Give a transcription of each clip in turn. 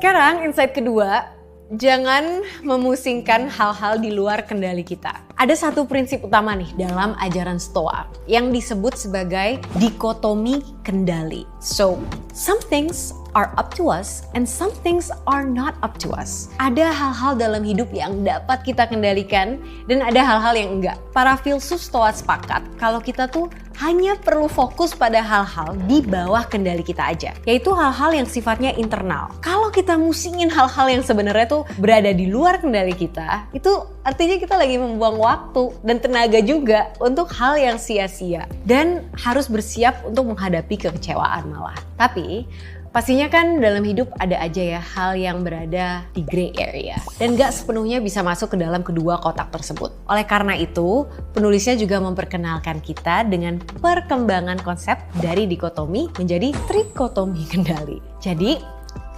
Sekarang insight kedua, jangan memusingkan hal-hal di luar kendali kita. Ada satu prinsip utama nih dalam ajaran Stoa yang disebut sebagai dikotomi kendali. So, some things are up to us and some things are not up to us. Ada hal-hal dalam hidup yang dapat kita kendalikan dan ada hal-hal yang enggak. Para filsuf Stoa sepakat kalau kita tuh hanya perlu fokus pada hal-hal di bawah kendali kita aja, yaitu hal-hal yang sifatnya internal. Kalau kita musingin hal-hal yang sebenarnya tuh berada di luar kendali kita, itu artinya kita lagi membuang waktu dan tenaga juga untuk hal yang sia-sia dan harus bersiap untuk menghadapi kekecewaan malah. Tapi pastinya kan dalam hidup ada aja ya hal yang berada di gray area dan gak sepenuhnya bisa masuk ke dalam kedua kotak tersebut. Oleh karena itu, penulisnya juga memperkenalkan kita dengan perkembangan konsep dari dikotomi menjadi trikotomi kendali. Jadi,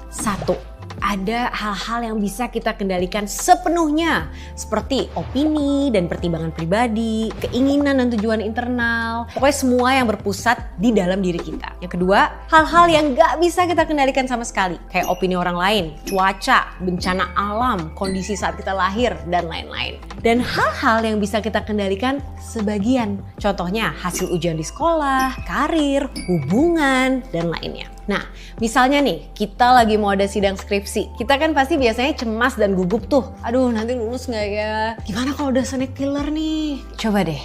satu, ada hal-hal yang bisa kita kendalikan sepenuhnya seperti opini dan pertimbangan pribadi, keinginan dan tujuan internal, pokoknya semua yang berpusat di dalam diri kita. Yang kedua, hal-hal yang gak bisa kita kendalikan sama sekali, kayak opini orang lain, cuaca, bencana alam, kondisi saat kita lahir, dan lain-lain. Dan hal-hal yang bisa kita kendalikan sebagian, contohnya hasil ujian di sekolah, karir, hubungan, dan lainnya. Nah, misalnya nih, kita lagi mau ada sidang skripsi. Kita kan pasti biasanya cemas dan gugup tuh. Aduh, nanti lulus nggak ya? Gimana kalau udah sneak killer nih? Coba deh,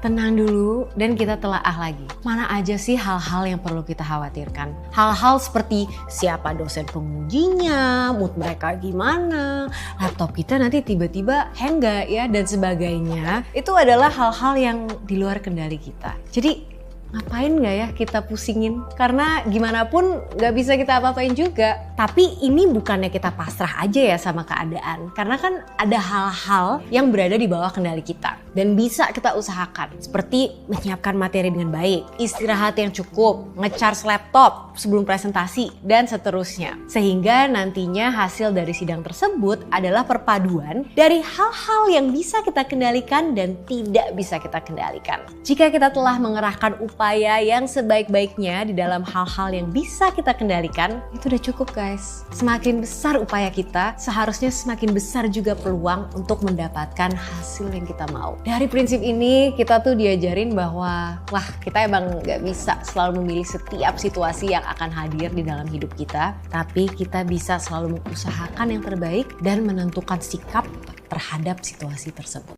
tenang dulu dan kita telaah lagi. Mana aja sih hal-hal yang perlu kita khawatirkan? Hal-hal seperti siapa dosen pengujinya, mood mereka gimana, laptop kita nanti tiba-tiba hang nggak ya, dan sebagainya. Itu adalah hal-hal yang di luar kendali kita. Jadi, ngapain gak ya kita pusingin? Karena gimana pun gak bisa kita apa-apain juga. Tapi ini bukannya kita pasrah aja ya sama keadaan. Karena kan ada hal-hal yang berada di bawah kendali kita. Dan bisa kita usahakan. Seperti menyiapkan materi dengan baik, istirahat yang cukup, nge-charge laptop sebelum presentasi, dan seterusnya. Sehingga nantinya hasil dari sidang tersebut adalah perpaduan dari hal-hal yang bisa kita kendalikan dan tidak bisa kita kendalikan. Jika kita telah mengerahkan upaya yang sebaik-baiknya di dalam hal-hal yang bisa kita kendalikan, itu udah cukup guys. Semakin besar upaya kita, seharusnya semakin besar juga peluang untuk mendapatkan hasil yang kita mau. Dari prinsip ini, kita tuh diajarin bahwa wah, kita emang gak bisa selalu memilih setiap situasi yang akan hadir di dalam hidup kita, tapi kita bisa selalu mengusahakan yang terbaik dan menentukan sikap terhadap situasi tersebut.